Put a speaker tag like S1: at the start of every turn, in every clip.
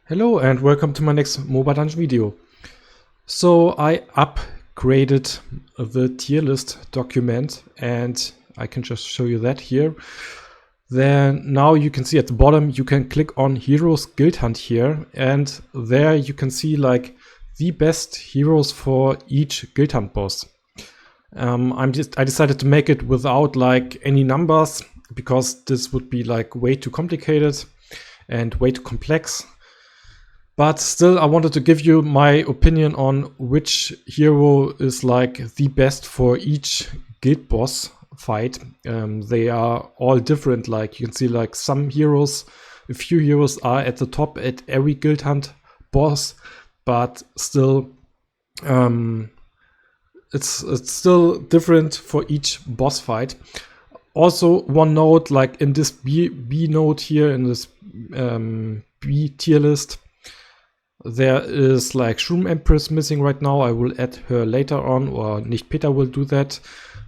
S1: Hello and welcome to my next mobile dungeon video. So I upgraded the tier list document and I can just show you that here. Then now you can see at the bottom you can click on Heroes Guild Hunt here, and there you can see like the best heroes for each Guild Hunt boss. I decided to make it without like any numbers because this would be like way too complicated and way too complex. But still, I wanted to give you my opinion on which hero is like the best for each guild boss fight. They are all different. Like you can see, like some heroes, a few heroes are at the top at every guild hunt boss, but still, it's still different for each boss fight. Also, one note, like in this B note here in this B tier list. There is like Shroom Empress missing right now. I will add her later on, or Nicht Peter will do that.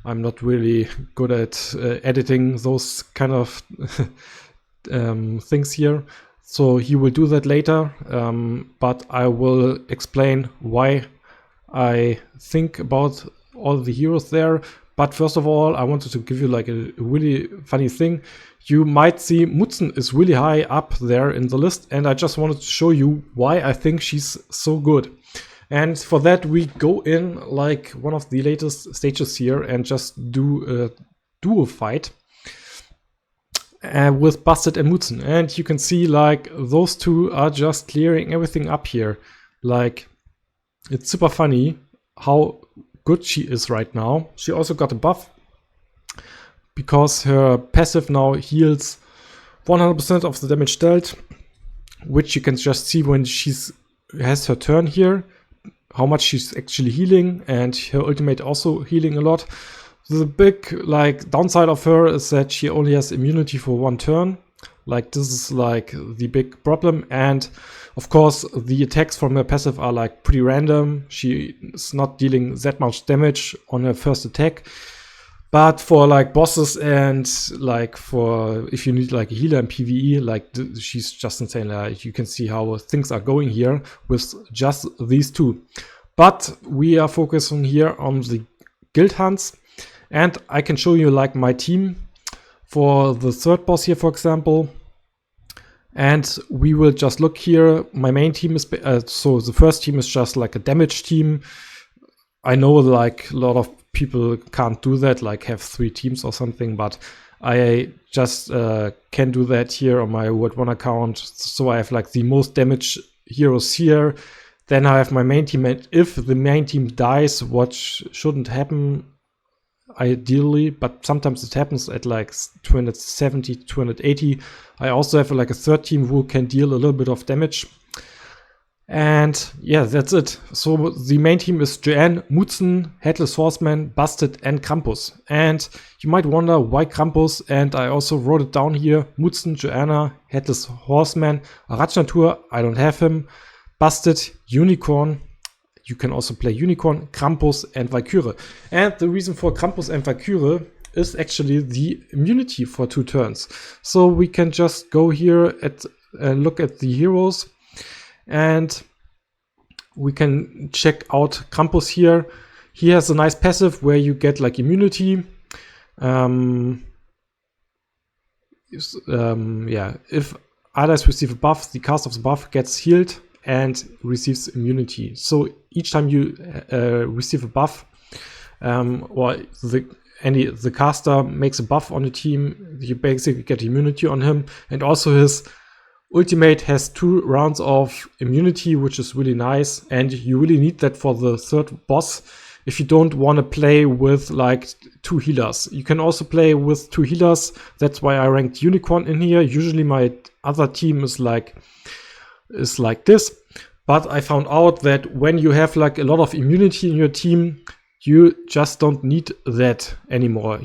S1: I'm not really good at editing those kind of things here. So he will do that later, but I will explain why I think about all the heroes there. But first of all, I wanted to give you like a really funny thing. You might see Muten is really high up there in the list, and I just wanted to show you why I think she's so good. And for that, we go in like one of the latest stages here and just do a duo fight with Busted and Muten. And you can see like those two are just clearing everything up here. Like, it's super funny how good she is right now. She also got a buff because her passive now heals 100% of the damage dealt, which you can just see when she has her turn here, how much she's actually healing, and her ultimate also healing a lot. The big like downside of her is that she only has immunity for one turn. Like this is like the big problem, and of course the attacks from her passive are like pretty random. She is not dealing that much damage on her first attack. But for like bosses and like for if you need like a healer in PvE, like she's just insane. Like you can see how things are going here with just these two. But we are focusing here on the guild hunts, and I can show you like my team for the third boss here, for example. And we will just look here. My main team is so the first team is just like a damage team. I know like a lot of people can't do that, like have 3 teams or something, but I just can do that here on my World 1 account. So I have like the most damage heroes here. Then I have my main team, and if the main team dies, what shouldn't happen ideally, but sometimes it happens at like 270, 280. I also have like a third team who can deal a little bit of damage. And yeah, that's it. So the main team is Joanne, Muten, Headless Horseman, Busted, and Krampus. And you might wonder why Krampus, and I also wrote it down here. Muten, Joanna, Headless Horseman, Rajnatur, I don't have him, Busted, Unicorn. You can also play Unicorn, Krampus, and Valkyrie. And the reason for Krampus and Valkyrie is actually the immunity for 2 turns. So we can just go here at look at the heroes. And we can check out Krampus here. He has a nice passive where you get like immunity. Yeah, if allies receive a buff, the cast of the buff gets healed and receives immunity. So each time you receive a buff, or the caster makes a buff on the team, you basically get immunity on him, and also his ultimate has 2 rounds of immunity, which is really nice, and you really need that for the third boss if you don't want to play with like 2 healers. You can also play with 2 healers. That's why I ranked Unicorn in here. Usually my other team is like this, but I found out that when you have like a lot of immunity in your team, you just don't need that anymore.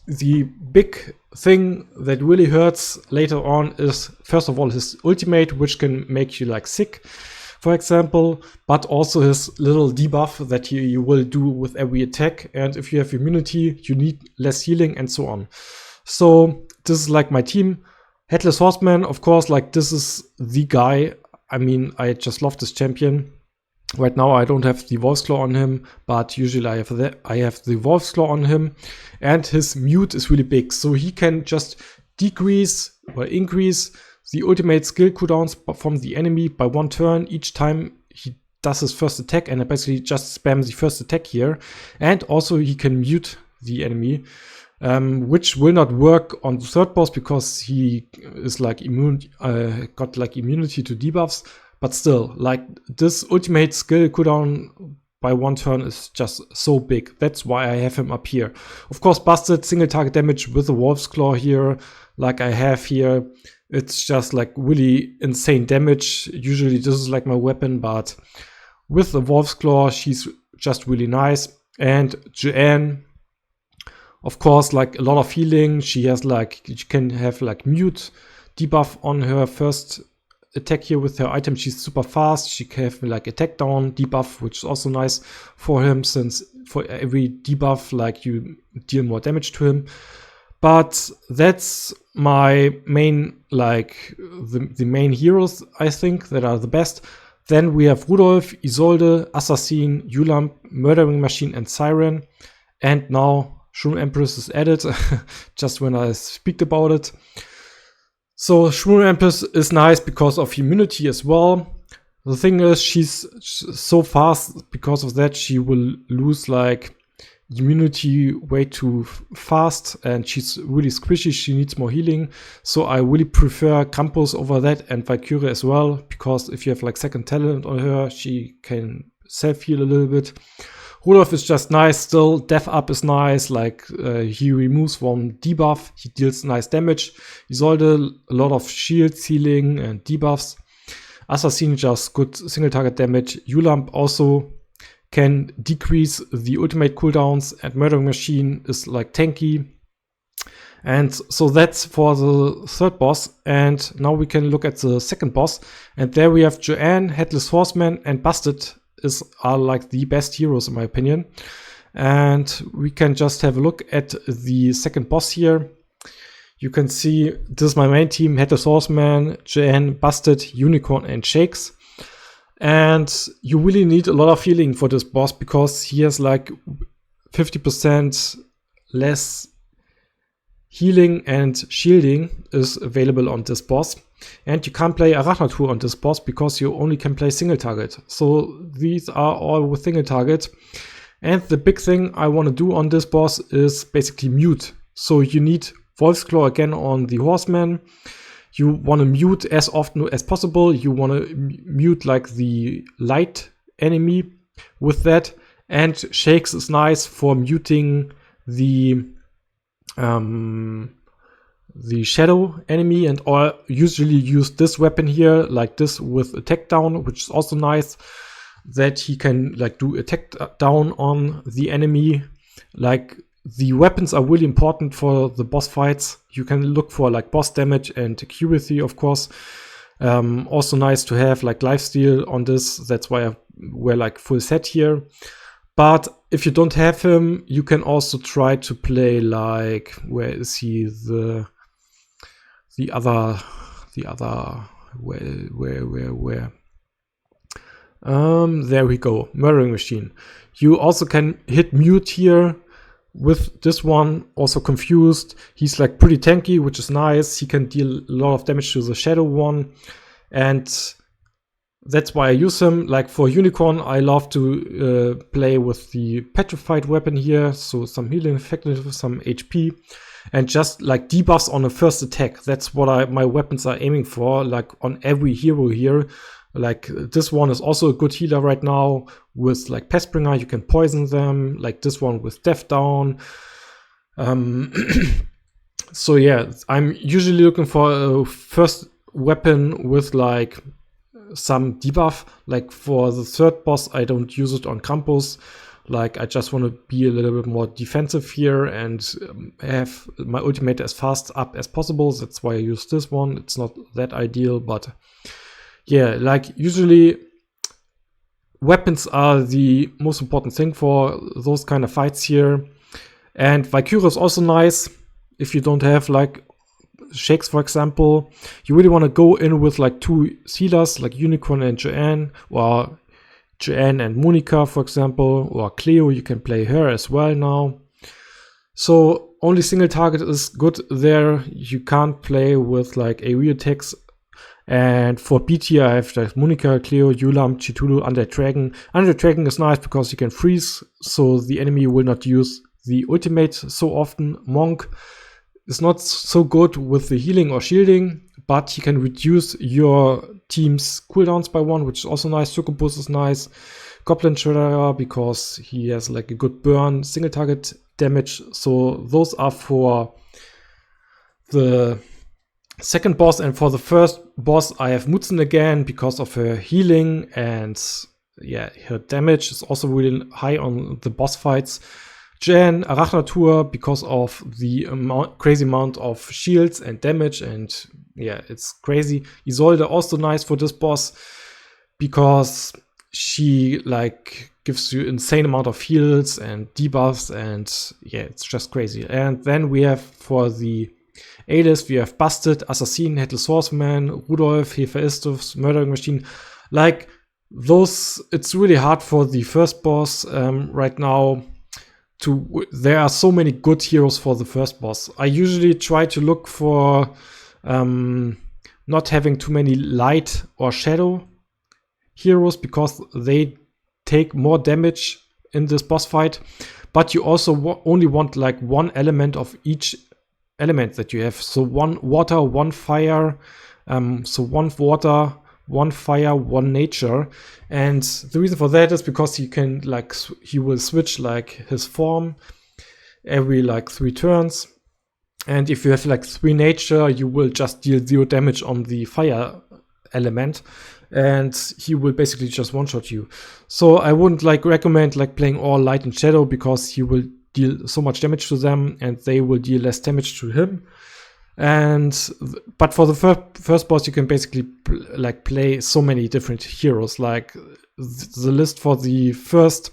S1: The big thing that really hurts later on is, first of all, his ultimate, which can make you like sick, for example, but also his little debuff that you will do with every attack. And if you have immunity, you need less healing and so on. So this is like my team. Headless Horseman, of course, like this is the guy. I mean, I just love this champion. Right now I don't have the Wolf's Claw on him, but usually I have the Wolf's Claw on him, and his mute is really big, so he can just decrease or increase the ultimate skill cooldowns from the enemy by 1 turn each time he does his first attack, and I basically just spam the first attack here. And also he can mute the enemy, which will not work on the third boss because he is like immune, got like immunity to debuffs. But still, like this ultimate skill cooldown by 1 turn is just so big. That's why I have him up here. Of course, busted single target damage with the Wolf's Claw here, like I have here. It's just like really insane damage. Usually this is like my weapon, but with the Wolf's Claw, she's just really nice. And Joanne, of course, like a lot of healing. She has like, you can have like mute debuff on her first attack here with her item. She's super fast. She can have like attack down debuff, which is also nice for him, since for every debuff like you deal more damage to him. But that's my main, like the main heroes I think that are the best. Then we have Rudolph, Isolde, Assassin, Yulamp, Murdering Machine, and Siren. And now Shroom Empress is added just when I speak about it. So Shroom Empress is nice because of immunity as well. The thing is, she's so fast, because of that she will lose like immunity way too fast, and she's really squishy. She needs more healing, so I really prefer Krampus over that, and Valkyrie as well, because if you have like second talent on her, she can self-heal a little bit. Rudolph is just nice still. Death Up is nice, like he removes one debuff, he deals nice damage. Isolde, a lot of shield healing and debuffs. Assassin, just good single target damage. Yulamp also can decrease the ultimate cooldowns, and Murdering Machine is like tanky. And so that's for the third boss. And now we can look at the second boss. And there we have Joanne, Headless Horseman, and Busted are like the best heroes in my opinion. And we can just have a look at the second boss here. You can see this is my main team: Headless Horseman, Joanne, Busted, Unicorn, and Shakes. And you really need a lot of healing for this boss, because he has like 50% less healing and shielding is available on this boss. And you can't play Arachnatur on this boss because you only can play single target. So these are all with single target. And the big thing I want to do on this boss is basically mute. So you need Wolf's Claw again on the Horseman. You want to mute as often as possible. You want to mute like the light enemy with that. And Shakes is nice for muting the shadow enemy, and I usually use this weapon here, like this with attack down, which is also nice, that he can like do attack down on the enemy. Like the weapons are really important for the boss fights. You can look for like boss damage and accuracy, of course. Also nice to have like lifesteal on this. That's why I wear like full set here. But if you don't have him, you can also try to play like, where is he? The other, where? There we go, Murdering Machine. You also can hit mute here with this one, also Confused. He's like pretty tanky, which is nice. He can deal a lot of damage to the shadow one, and that's why I use him. Like for Unicorn, I love to play with the petrified weapon here, so some healing effectiveness, some HP, and just like debuffs on the first attack. That's what my weapons are aiming for, like on every hero here. Like this one is also a good healer right now with like Pestbringer. You can poison them, like this one with Death Down. So yeah, I'm usually looking for a first weapon with like some debuff. Like for the third boss, I don't use it on Krampus. Like I just want to be a little bit more defensive here and have my ultimate as fast up as possible. That's why I use this one. It's not that ideal, but yeah, like usually weapons are the most important thing for those kind of fights here. And Valkyrie is also nice if you don't have like shakes, for example, you really want to go in with like 2 healers, like Unicorn and Joanne, or Joanne and Monica, for example, or Cleo. You can play her as well now. So only single target is good there. You can't play with like AoE attacks. And for B tier, I have like Monica, Cleo, Yulam, Chitulu, Undead Dragon. Undead Dragon is nice because you can freeze, so the enemy will not use the ultimate so often. Monk is not so good with the healing or shielding, but he can reduce your team's cooldowns by 1, which is also nice. Succubus is nice. Goblin Shredder, because he has like a good burn, single target damage. So those are for the second boss. And for the first boss, I have Muten again because of her healing, and yeah, her damage is also really high on the boss fights. Jen, Arachnatur, because of the crazy amount of shields and damage, and yeah, it's crazy. Isolde also nice for this boss because she like gives you insane amount of heals and debuffs, and yeah, it's just crazy. And then we have for the A-list, we have Busted, Assassin, Headless Horseman, Rudolph, Hephaestus, Murdering Machine. Like those, it's really hard for the first boss right now. There are so many good heroes for the first boss. I usually try to look for not having too many light or shadow heroes because they take more damage in this boss fight. But you also only want like 1 element of each element that you have. So 1 water, 1 fire, so 1 water, 1 fire, 1 nature. And the reason for that is because he can like he will switch like his form every like 3 turns. And if you have like 3 nature, you will just deal 0 damage on the fire element, and he will basically just one-shot you. So I wouldn't like recommend like playing all light and shadow because he will deal so much damage to them and they will deal less damage to him. But for the first boss, you can basically like play so many different heroes. Like the list for the first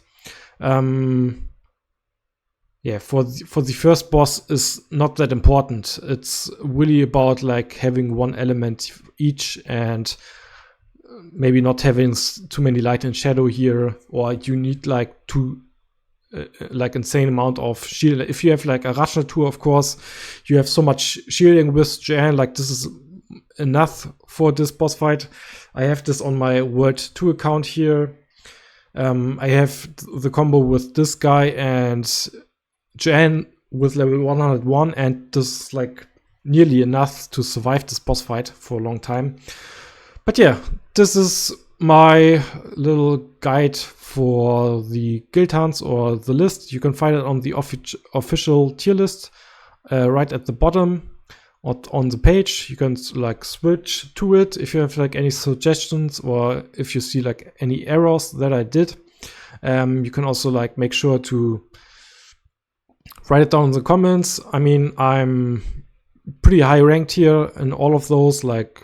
S1: for the first boss is not that important. It's really about like having 1 element each, and maybe not having too many light and shadow here, or you need like like insane amount of shield. If you have like a Arachnatur, of course, you have so much shielding with Jan, like this is enough for this boss fight. I have this on my World 2 account here. I have the combo with this guy and Jan with level 101, and this is like nearly enough to survive this boss fight for a long time. But yeah, this is my little guide for the guild hunts or the list. You can find it on the official tier list right at the bottom on the page. You can like switch to it if you have like any suggestions or if you see like any errors that I did. You can also like make sure to write it down in the comments. I mean, I'm pretty high ranked here in all of those, like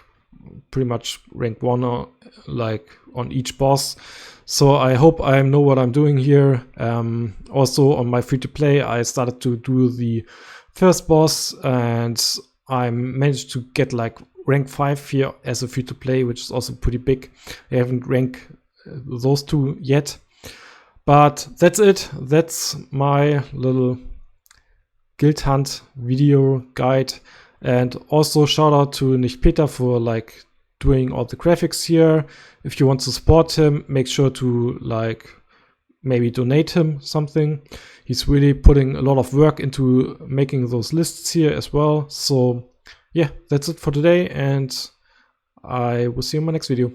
S1: pretty much rank 1 or like on each boss. So I hope I know what I'm doing here. Also on my free-to-play, I started to do the first boss and I managed to get like rank 5 here as a free-to-play, which is also pretty big. I haven't ranked those 2 yet. But that's it. That's my little guild hunt video guide. And also shout out to Nicht Peter for like doing all the graphics here. If you want to support him, make sure to like maybe donate him something. He's really putting a lot of work into making those lists here as well. So yeah, that's it for today, and I will see you in my next video.